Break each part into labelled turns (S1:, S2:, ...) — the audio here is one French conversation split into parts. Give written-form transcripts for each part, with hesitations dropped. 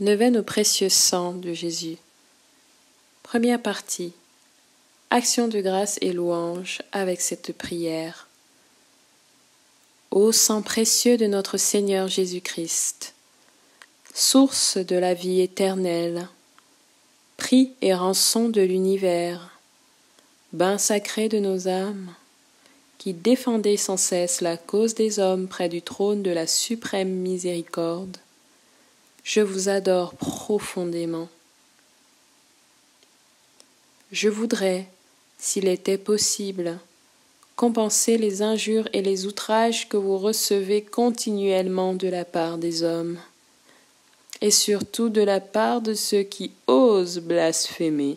S1: Neuvaine au précieux sang de Jésus. Première partie. Action de grâce et louange avec cette prière. Ô sang précieux de notre Seigneur Jésus-Christ, source de la vie éternelle, prix et rançon de l'univers, bain sacré de nos âmes, qui défendez sans cesse la cause des hommes près du trône de la suprême miséricorde, je vous adore profondément. Je voudrais, s'il était possible, compenser les injures et les outrages que vous recevez continuellement de la part des hommes, et surtout de la part de ceux qui osent blasphémer.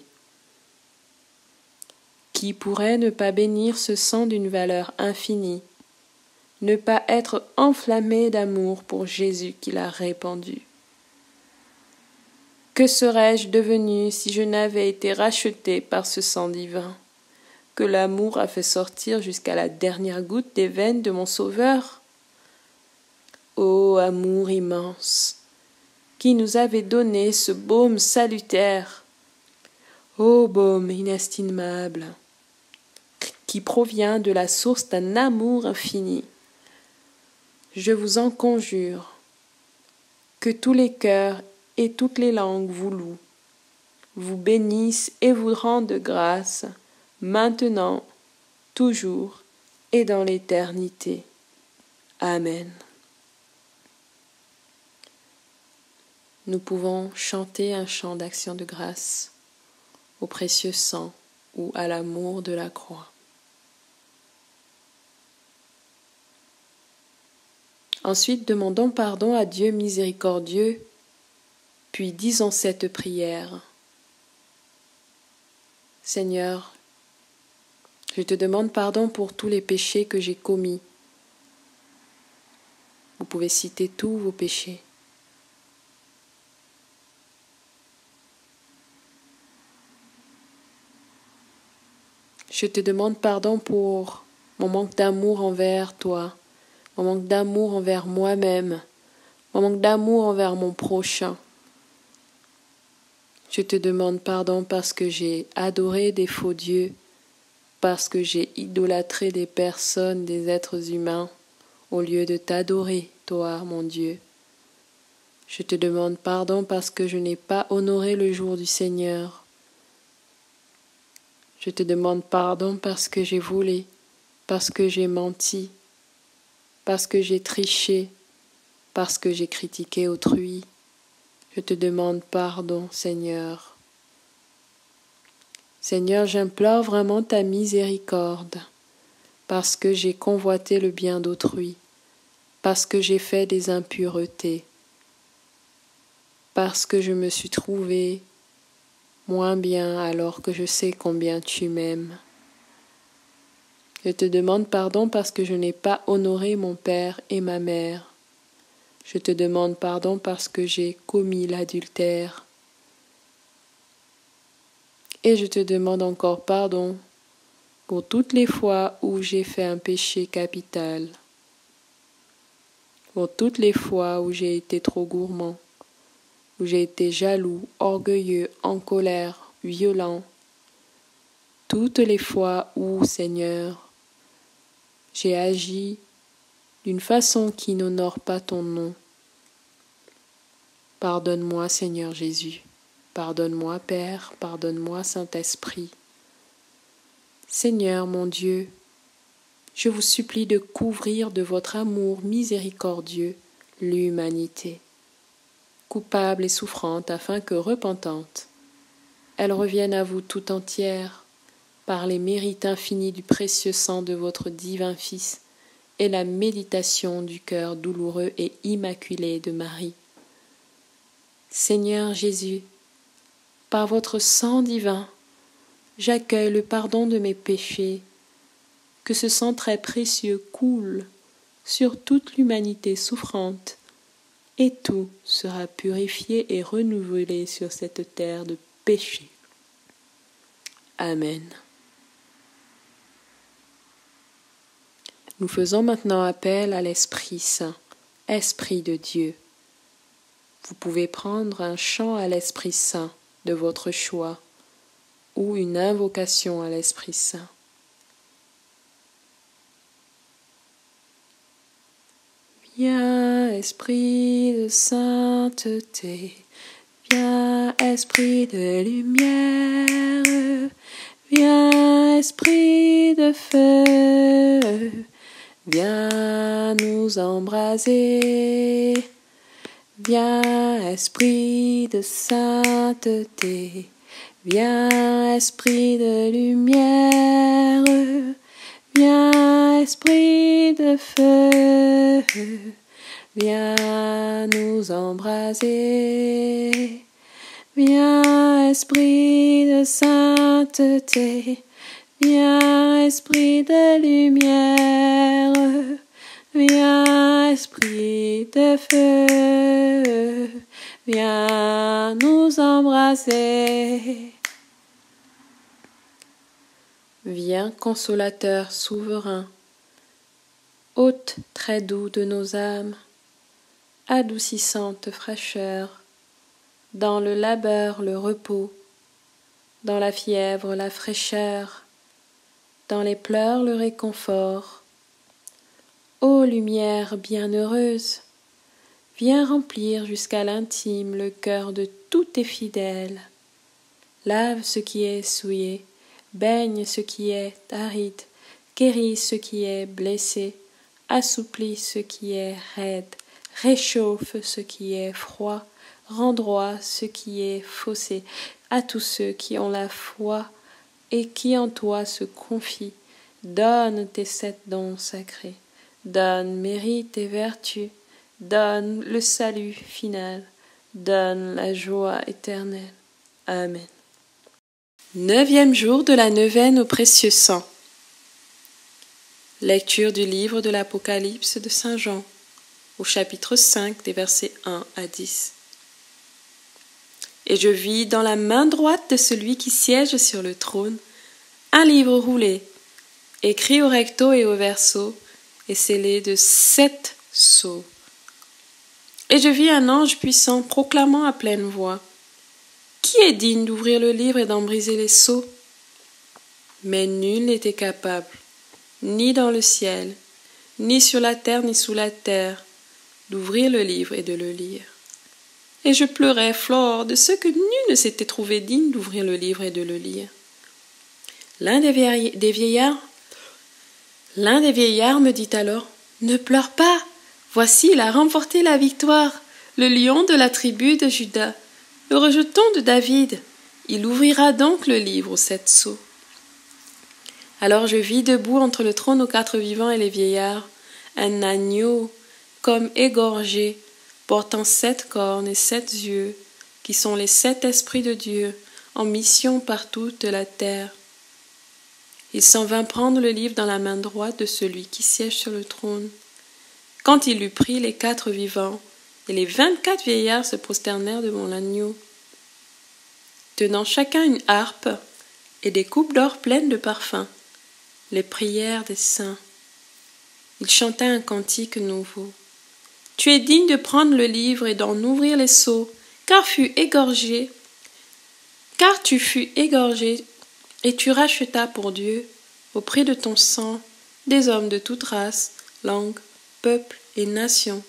S1: Qui pourrait ne pas bénir ce sang d'une valeur infinie, ne pas être enflammé d'amour pour Jésus qui l'a répandu? Que serais-je devenu si je n'avais été racheté par ce sang divin, que l'amour a fait sortir jusqu'à la dernière goutte des veines de mon Sauveur? Ô amour immense, qui nous avait donné ce baume salutaire, ô baume inestimable, qui provient de la source d'un amour infini. Je vous en conjure, que tous les cœurs et toutes les langues vous louent, vous bénissent et vous rendent grâce, maintenant, toujours et dans l'éternité. Amen. Nous pouvons chanter un chant d'action de grâce au précieux sang ou à l'amour de la croix. Ensuite, demandons pardon à Dieu miséricordieux, puis disons cette prière. Seigneur, je te demande pardon pour tous les péchés que j'ai commis. Vous pouvez citer tous vos péchés. Je te demande pardon pour mon manque d'amour envers toi, mon manque d'amour envers moi-même, mon manque d'amour envers mon prochain. Je te demande pardon parce que j'ai adoré des faux dieux, parce que j'ai idolâtré des personnes, des êtres humains, au lieu de t'adorer, toi, mon Dieu. Je te demande pardon parce que je n'ai pas honoré le jour du Seigneur. Je te demande pardon parce que j'ai volé, parce que j'ai menti, parce que j'ai triché, parce que j'ai critiqué autrui. Je te demande pardon, Seigneur. Seigneur, j'implore vraiment ta miséricorde, parce que j'ai convoité le bien d'autrui, parce que j'ai fait des impuretés, parce que je me suis trouvé moins bien alors que je sais combien tu m'aimes. Je te demande pardon parce que je n'ai pas honoré mon père et ma mère. Je te demande pardon parce que j'ai commis l'adultère. Et je te demande encore pardon pour toutes les fois où j'ai fait un péché capital, pour toutes les fois où j'ai été trop gourmand, où j'ai été jaloux, orgueilleux, en colère, violent, toutes les fois où, Seigneur, j'ai agi d'une façon qui n'honore pas ton nom. Pardonne-moi, Seigneur Jésus. Pardonne-moi, Père. Pardonne-moi, Saint-Esprit. Seigneur, mon Dieu, je vous supplie de couvrir de votre amour miséricordieux l'humanité, coupable et souffrante, afin que, repentante, elle revienne à vous tout entière par les mérites infinis du précieux sang de votre divin Fils et la méditation du cœur douloureux et immaculé de Marie. Seigneur Jésus, par votre sang divin, j'accueille le pardon de mes péchés, que ce sang très précieux coule sur toute l'humanité souffrante, et tout sera purifié et renouvelé sur cette terre de péché. Amen. Nous faisons maintenant appel à l'Esprit Saint, Esprit de Dieu. Vous pouvez prendre un chant à l'Esprit Saint de votre choix ou une invocation à l'Esprit Saint. Viens, Esprit de sainteté, viens, Esprit de lumière, viens, Esprit de feu, viens nous embraser. Viens, Esprit de sainteté, viens, Esprit de lumière, viens, Esprit de feu, viens nous embraser. Viens, Esprit de sainteté, viens, Esprit de lumière, viens, Esprit de feu, viens nous embraser. Viens, consolateur souverain, hôte très doux de nos âmes, adoucissante fraîcheur, dans le labeur le repos, dans la fièvre la fraîcheur, dans les pleurs le réconfort. Ô lumière bienheureuse, viens remplir jusqu'à l'intime le cœur de tous tes fidèles. Lave ce qui est souillé, baigne ce qui est aride, guéris ce qui est blessé, assouplis ce qui est raide, réchauffe ce qui est froid, rends droit ce qui est faussé à tous ceux qui ont la foi et qui en toi se confient. Donne tes 7 dons sacrés. Donne mérite et vertu, donne le salut final, donne la joie éternelle. Amen. 9e jour de la neuvaine au précieux sang. Lecture du livre de l'Apocalypse de Saint Jean, au chapitre 5 des versets 1 à 10. Et je vis dans la main droite de celui qui siège sur le trône un livre roulé, écrit au recto et au verso, et scellé de 7 sceaux. Et je vis un ange puissant proclamant à pleine voix: Qui est digne d'ouvrir le livre et d'en briser les sceaux? Mais nul n'était capable, ni dans le ciel, ni sur la terre, ni sous la terre, d'ouvrir le livre et de le lire. Et je pleurais fort de ce que nul ne s'était trouvé digne d'ouvrir le livre et de le lire. L'un des vieillards me dit alors: Ne pleure pas, voici il a remporté la victoire, le lion de la tribu de Juda, le rejeton de David. Il ouvrira donc le livre aux 7 sceaux. Alors je vis debout entre le trône aux 4 vivants et les vieillards un agneau comme égorgé, portant 7 cornes et 7 yeux, qui sont les 7 esprits de Dieu, en mission par toute la terre. Il s'en vint prendre le livre dans la main droite de celui qui siège sur le trône. Quand il eut pris, les 4 vivants et les 24 vieillards se prosternèrent devant l'agneau, tenant chacun une harpe et des coupes d'or pleines de parfums, les prières des saints. Ils chantaient un cantique nouveau. Tu es digne de prendre le livre et d'en ouvrir les sceaux, car tu fus égorgé et tu rachetas pour Dieu, au prix de ton sang, des hommes de toute race, langue, peuple et nation.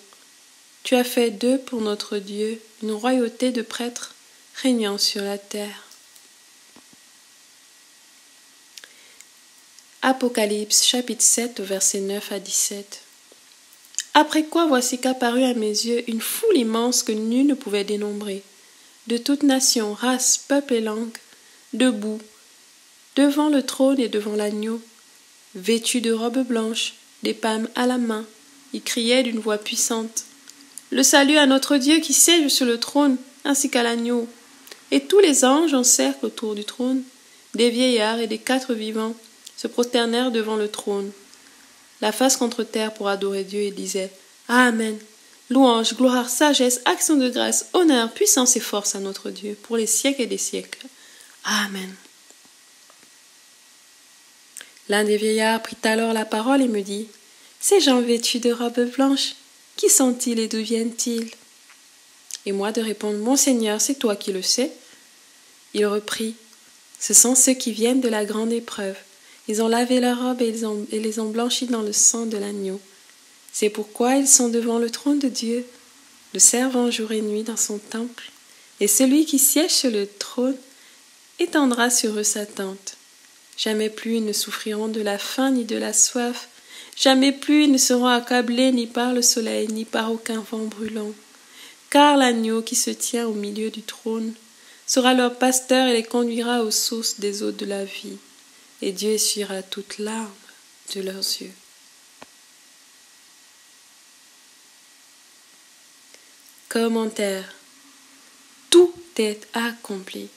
S1: Tu as fait d'eux pour notre Dieu une royauté de prêtres régnant sur la terre. Apocalypse chapitre 7 au verset 9 à 17. Après quoi voici qu'apparut à mes yeux une foule immense que nul ne pouvait dénombrer, de toute nation, race, peuple et langue, debout, devant le trône et devant l'agneau, vêtus de robes blanches, des palmes à la main, ils criaient d'une voix puissante: Le salut à notre Dieu qui siège sur le trône, ainsi qu'à l'agneau. Et tous les anges en cercle autour du trône, des vieillards et des 4 vivants, se prosternèrent devant le trône, la face contre terre pour adorer Dieu, et disaient: Amen. Louange, gloire, sagesse, action de grâce, honneur, puissance et force à notre Dieu, pour les siècles et des siècles. Amen. L'un des vieillards prit alors la parole et me dit: Ces gens vêtus de robes blanches, qui sont-ils et d'où viennent-ils? Et moi de répondre, mon Seigneur, c'est toi qui le sais. Il reprit, ce sont ceux qui viennent de la grande épreuve. Ils ont lavé leurs robes et les ont blanchis dans le sang de l'agneau. C'est pourquoi ils sont devant le trône de Dieu, le servant jour et nuit dans son temple. Et celui qui siège sur le trône étendra sur eux sa tente. Jamais plus ils ne souffriront de la faim ni de la soif. Jamais plus ils ne seront accablés ni par le soleil ni par aucun vent brûlant. Car l'agneau qui se tient au milieu du trône sera leur pasteur et les conduira aux sources des eaux de la vie. Et Dieu essuiera toute larme de leurs yeux. Commentaire. Tout est accompli.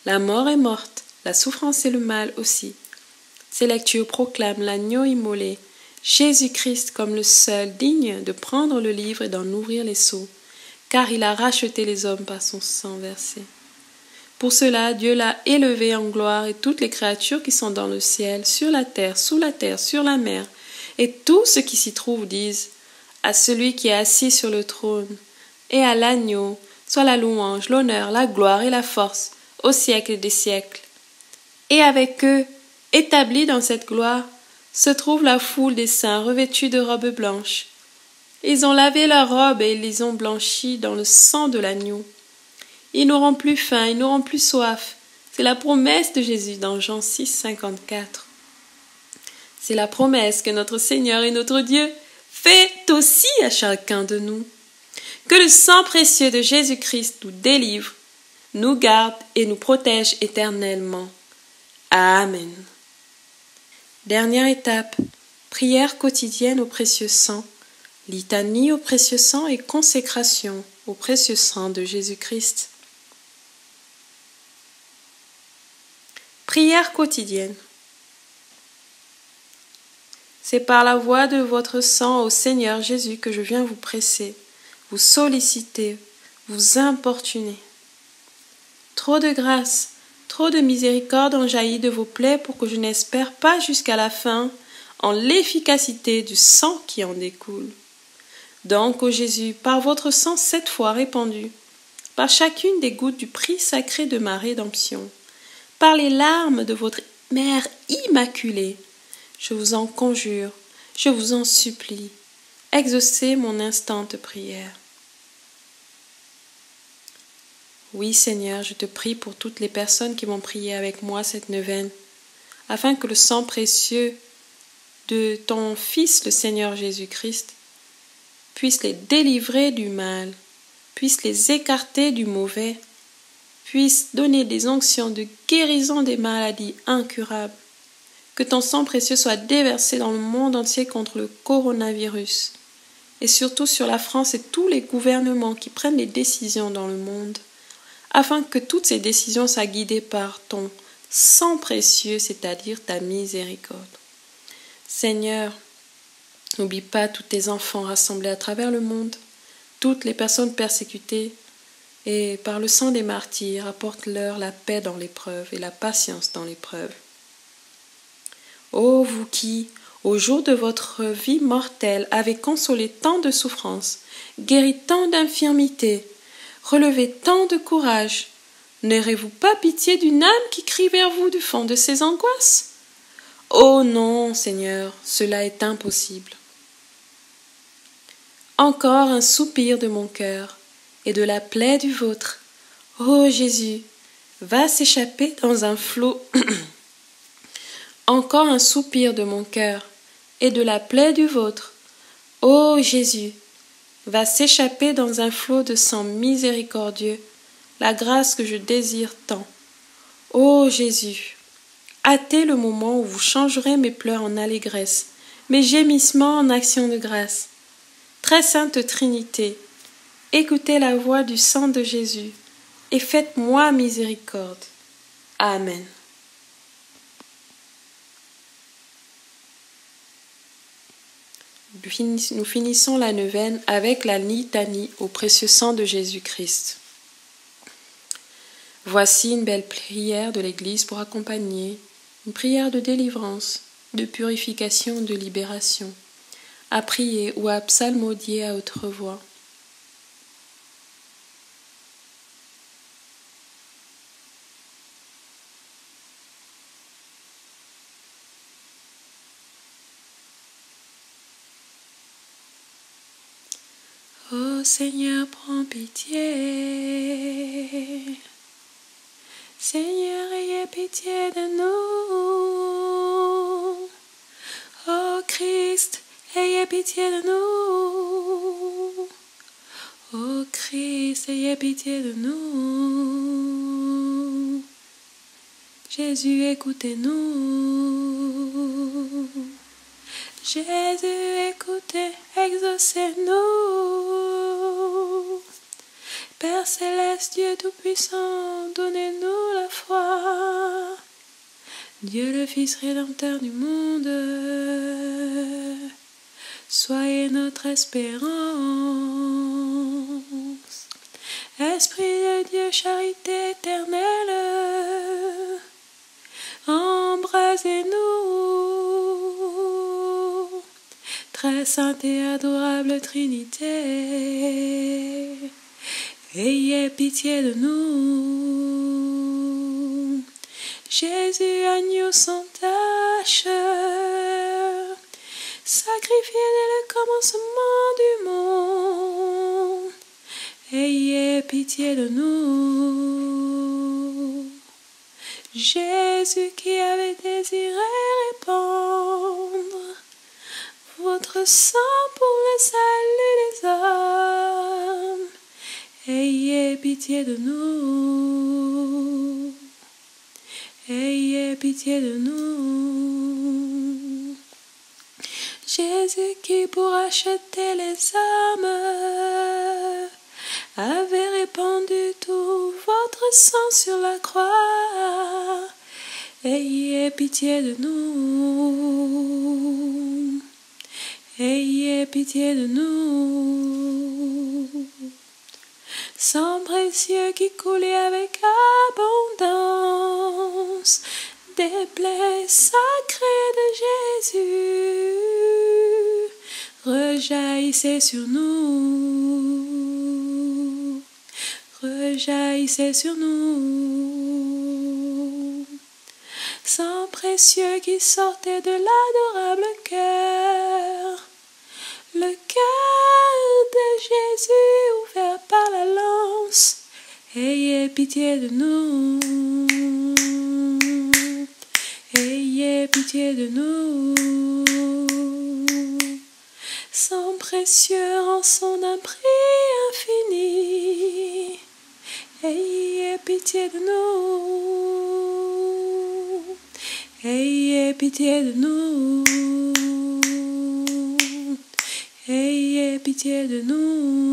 S1: La mort est morte, la souffrance et le mal aussi. Ces lectures proclament l'agneau immolé, Jésus-Christ comme le seul digne de prendre le livre et d'en ouvrir les sceaux, car il a racheté les hommes par son sang versé. Pour cela, Dieu l'a élevé en gloire et toutes les créatures qui sont dans le ciel, sur la terre, sous la terre, sur la mer, et tout ce qui s'y trouve disent à celui qui est assis sur le trône et à l'agneau, soit la louange, l'honneur, la gloire et la force, au siècle des siècles. Et avec eux, établis dans cette gloire, se trouve la foule des saints revêtus de robes blanches. Ils ont lavé leurs robes et ils les ont blanchies dans le sang de l'agneau. Ils n'auront plus faim, ils n'auront plus soif. C'est la promesse de Jésus dans Jean 6, 54. C'est la promesse que notre Seigneur et notre Dieu fait aussi à chacun de nous. Que le sang précieux de Jésus-Christ nous délivre, nous garde et nous protège éternellement. Amen. Dernière étape, prière quotidienne au précieux sang, litanie au précieux sang et consécration au précieux sang de Jésus-Christ. Prière quotidienne. C'est par la voie de votre sang au Seigneur Jésus que je viens vous presser, vous solliciter, vous importuner. Trop de grâce, trop de miséricorde ont jailli de vos plaies pour que je n'espère pas jusqu'à la fin en l'efficacité du sang qui en découle. Donc, ô Jésus, par votre sang 7 fois répandu, par chacune des gouttes du prix sacré de ma rédemption, par les larmes de votre Mère immaculée, je vous en conjure, je vous en supplie, exaucez mon instante prière. Oui, Seigneur, je te prie pour toutes les personnes qui vont prier avec moi cette neuvaine, afin que le sang précieux de ton Fils, le Seigneur Jésus-Christ, puisse les délivrer du mal, puisse les écarter du mauvais, puisse donner des onctions de guérison des maladies incurables. Que ton sang précieux soit déversé dans le monde entier contre le coronavirus, et surtout sur la France et tous les gouvernements qui prennent les décisions dans le monde, afin que toutes ces décisions soient guidées par ton sang précieux, c'est-à-dire ta miséricorde. Seigneur, n'oublie pas tous tes enfants rassemblés à travers le monde, toutes les personnes persécutées, et par le sang des martyrs, apporte-leur la paix dans l'épreuve et la patience dans l'épreuve. Ô vous qui, au jour de votre vie mortelle, avez consolé tant de souffrances, guéri tant d'infirmités, relevé tant de courage, n'aurez-vous pas pitié d'une âme qui crie vers vous du fond de ses angoisses? Oh non, Seigneur, cela est impossible. Encore un soupir de mon cœur et de la plaie du vôtre. Ô Jésus, va s'échapper dans un flot. Encore un soupir de mon cœur et de la plaie du vôtre. Ô Jésus, va s'échapper dans un flot de sang miséricordieux, la grâce que je désire tant. Ô Jésus, hâtez le moment où vous changerez mes pleurs en allégresse, mes gémissements en actions de grâce. Très sainte Trinité, écoutez la voix du sang de Jésus et faites-moi miséricorde. Amen. Nous finissons la neuvaine avec la litanie au précieux sang de Jésus-Christ. Voici une belle prière de l'Église pour accompagner une prière de délivrance, de purification, de libération, à prier ou à psalmodier à haute voix. Oh Seigneur, prends pitié. Seigneur, ayez pitié de nous. Oh Christ, ayez pitié de nous. Oh Christ, ayez pitié de nous. Jésus, écoutez-nous. Jésus, écoutez, exaucez-nous. Père céleste, Dieu tout-puissant, donnez-nous la foi. Dieu le Fils rédempteur du monde, soyez notre espérance. Esprit de Dieu, charité éternelle, embrasez-nous. Très sainte et adorable Trinité, ayez pitié de nous. Jésus, agneau sans tache, sacrifié dès le commencement du monde, ayez pitié de nous. Jésus qui avait désiré répandre votre sang pour le salut des hommes, ayez pitié de nous. Ayez pitié de nous. Jésus qui pour acheter les âmes avait répandu tout votre sang sur la croix. Ayez pitié de nous. Ayez pitié de nous. Sang précieux qui coulait avec abondance des plaies sacrées de Jésus, rejaillissez sur nous, rejaillissez sur nous. Sang précieux qui sortait de l'adorable cœur, le cœur de Jésus ouvert par la lance, ayez pitié de nous. Ayez pitié de nous. Sang précieux en son d'un prix infini, ayez pitié de nous. Ayez pitié de nous. Ayez pitié de nous.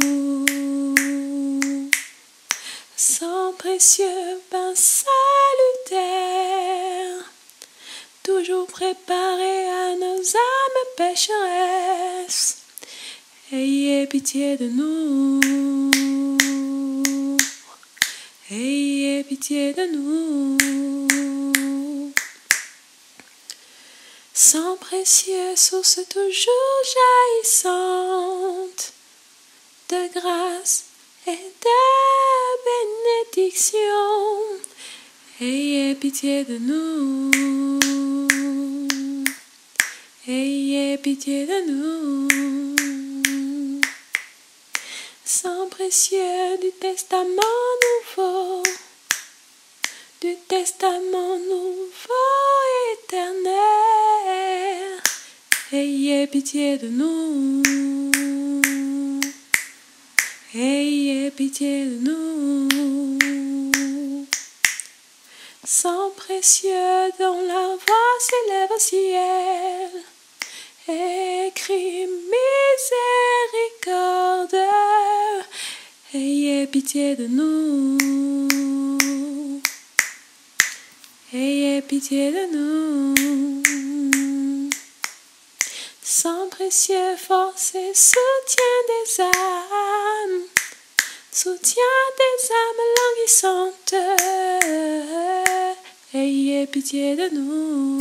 S1: Sang précieux, pain salutaire, toujours préparé à nos âmes pécheresses, ayez pitié de nous. Ayez pitié de nous. Sang précieux, source toujours jaillissante de grâce et de bénédiction, ayez pitié de nous. Ayez pitié de nous. Sang précieux du testament nouveau, du testament nouveau éternel, ayez pitié de nous. Ayez pitié de nous. Sang précieux dont la voix s'élève au ciel, écrit miséricorde, ayez pitié de nous. Ayez pitié de nous. Sang précieux, force et soutien des âmes, soutien des âmes languissantes, ayez pitié de nous.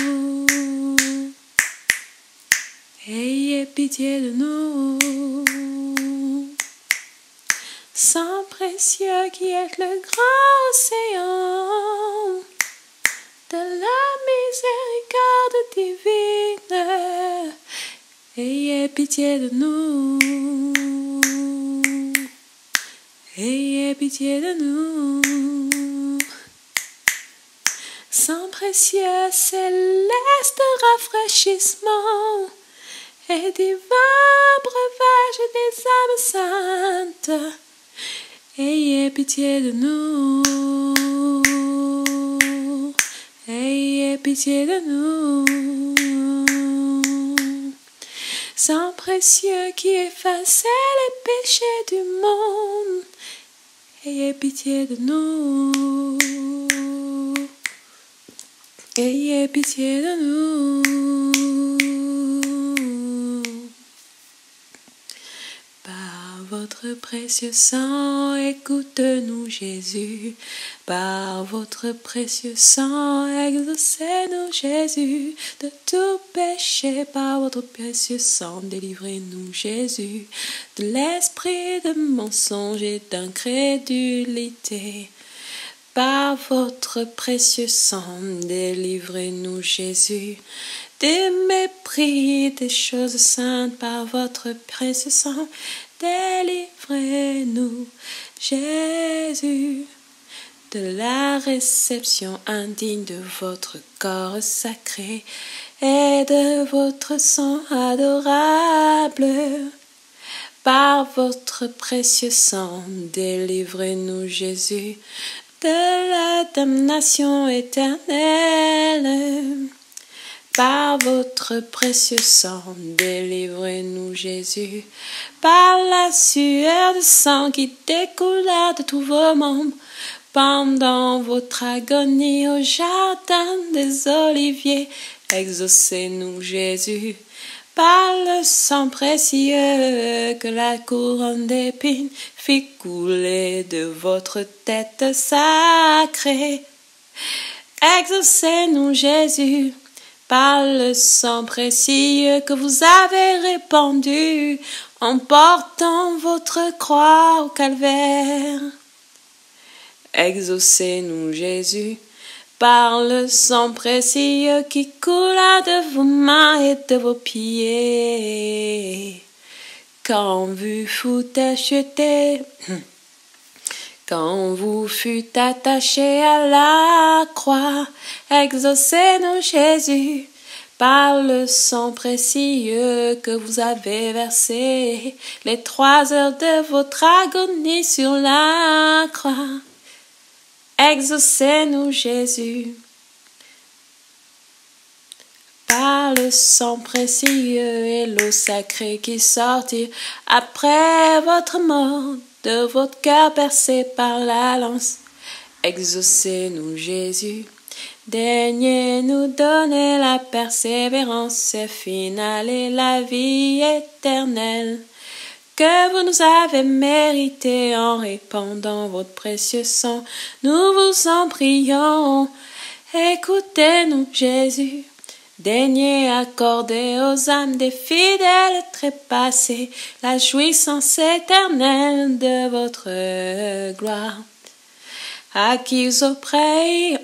S1: Ayez pitié de nous. Sang précieux qui est le grand océan de la miséricorde divine, ayez pitié de nous. ayez pitié de nous. Sang précieux, céleste rafraîchissement et divin breuvage des âmes saintes, ayez pitié de nous. Ayez pitié de nous. Sang précieux qui effaçait les péchés du monde, ayez pitié de nous. Ayez pitié de nous. Par votre précieux sang, écoute-nous Jésus. Par votre précieux sang, exaucez-nous Jésus. De tout péché, par votre précieux sang, délivrez-nous Jésus. De l'esprit de mensonge et d'incrédulité. Par votre précieux sang, délivrez-nous Jésus. Des mépris des choses saintes, par votre précieux sang, délivrez-nous Jésus. De la réception indigne de votre corps sacré et de votre sang adorable. Par votre précieux sang, délivrez-nous Jésus de la damnation éternelle. Par votre précieux sang, délivrez-nous Jésus. Par la sueur de sang qui découla de tous vos membres, pendant votre agonie au jardin des Oliviers, exaucez-nous Jésus. Par le sang précieux que la couronne d'épines fit couler de votre tête sacrée, exaucez-nous Jésus. Par le sang précieux que vous avez répandu en portant votre croix au calvaire, exaucez-nous Jésus. Par le sang précieux qui coula de vos mains et de vos pieds, quand vous fûtes acheté, quand vous fûtes attaché à la croix, exaucez-nous Jésus. Par le sang précieux que vous avez versé les 3 heures de votre agonie sur la croix, exaucez-nous Jésus. Par le sang précieux et l'eau sacrée qui sortit après votre mort de votre cœur percé par la lance, exaucez-nous Jésus. Daignez nous donner la persévérance finale et la vie éternelle que vous nous avez mérité en répandant votre précieux sang. Nous vous en prions. Écoutez-nous Jésus. Daignez accorder aux âmes des fidèles trépassés la jouissance éternelle de votre gloire. Acquis auprès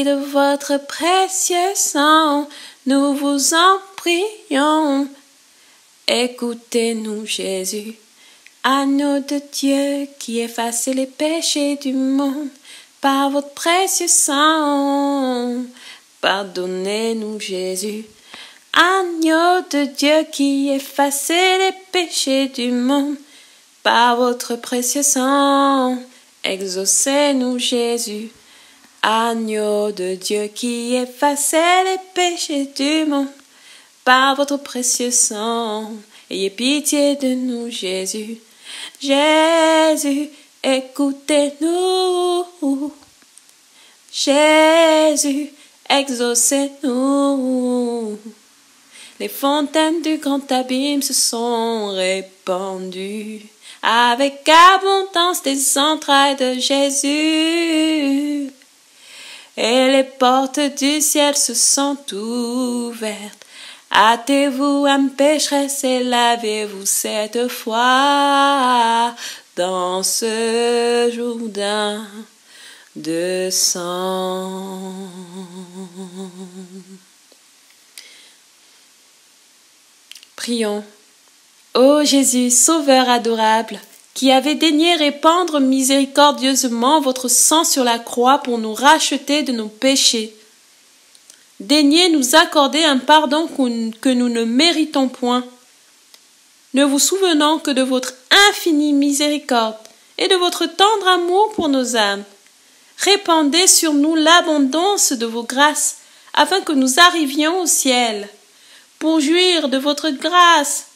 S1: de votre précieux sang, nous vous en prions. Écoutez-nous Jésus, agneau de Dieu qui effacez les péchés du monde. Par votre précieux sang, pardonnez-nous Jésus, agneau de Dieu qui effacez les péchés du monde. Par votre précieux sang, exaucez-nous Jésus, agneau de Dieu qui effacez les péchés du monde. Par votre précieux sang, ayez pitié de nous Jésus. Jésus, écoutez-nous. Jésus, exaucez-nous. Les fontaines du grand abîme se sont répandues avec abondance des entrailles de Jésus. Et les portes du ciel se sont ouvertes. Hâtez-vous, âme pécheresse, et lavez-vous 7 fois dans ce Jourdain de sang. Prions. Ô Jésus, Sauveur adorable, qui avez daigné répandre miséricordieusement votre sang sur la croix pour nous racheter de nos péchés, daignez nous accorder un pardon que nous ne méritons point, ne vous souvenant que de votre infinie miséricorde et de votre tendre amour pour nos âmes. Répandez sur nous l'abondance de vos grâces, afin que nous arrivions au ciel, pour jouir de votre grâce.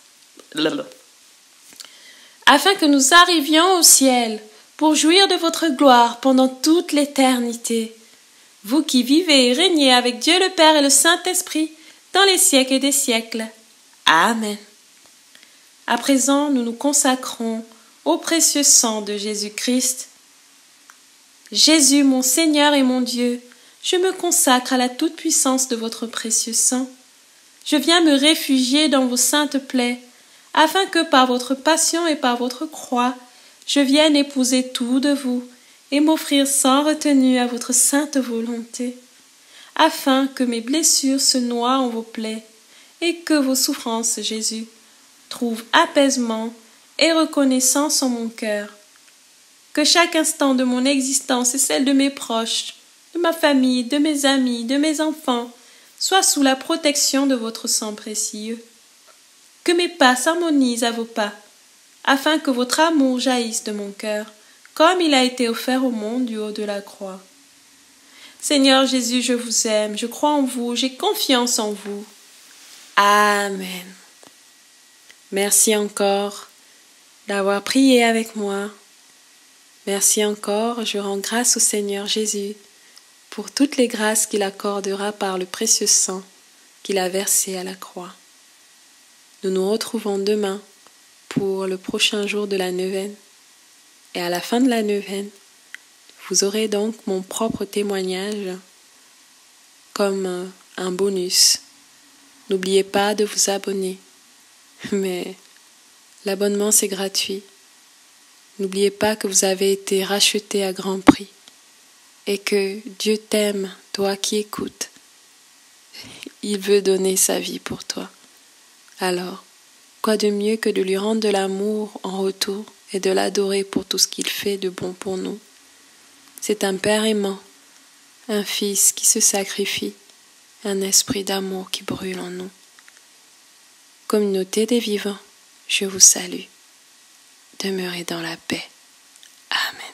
S1: Afin que nous arrivions au ciel, pour jouir de votre gloire pendant toute l'éternité. Vous qui vivez et régnez avec Dieu le Père et le Saint-Esprit, dans les siècles des siècles. Amen. À présent, nous nous consacrons au précieux sang de Jésus-Christ. Jésus, mon Seigneur et mon Dieu, je me consacre à la toute-puissance de votre précieux sang. Je viens me réfugier dans vos saintes plaies, afin que par votre passion et par votre croix, je vienne épouser tout de vous et m'offrir sans retenue à votre sainte volonté, afin que mes blessures se noient en vos plaies et que vos souffrances, Jésus, trouvent apaisement et reconnaissance en mon cœur. Que chaque instant de mon existence et celle de mes proches, de ma famille, de mes amis, de mes enfants, soit sous la protection de votre sang précieux. Que mes pas s'harmonisent à vos pas, afin que votre amour jaillisse de mon cœur, comme il a été offert au monde du haut de la croix. Seigneur Jésus, je vous aime, je crois en vous, j'ai confiance en vous. Amen. Merci encore d'avoir prié avec moi. Merci encore, je rends grâce au Seigneur Jésus pour toutes les grâces qu'il accordera par le précieux sang qu'il a versé à la croix. Nous nous retrouvons demain pour le prochain jour de la neuvaine. Et à la fin de la neuvaine, vous aurez donc mon propre témoignage comme un bonus. N'oubliez pas de vous abonner, mais l'abonnement c'est gratuit. N'oubliez pas que vous avez été racheté à grand prix et que Dieu t'aime, toi qui écoutes. Il veut donner sa vie pour toi. Alors, quoi de mieux que de lui rendre de l'amour en retour et de l'adorer pour tout ce qu'il fait de bon pour nous. C'est un Père aimant, un Fils qui se sacrifie, un esprit d'amour qui brûle en nous. Communauté des vivants, je vous salue. Demeurez dans la paix. Amen.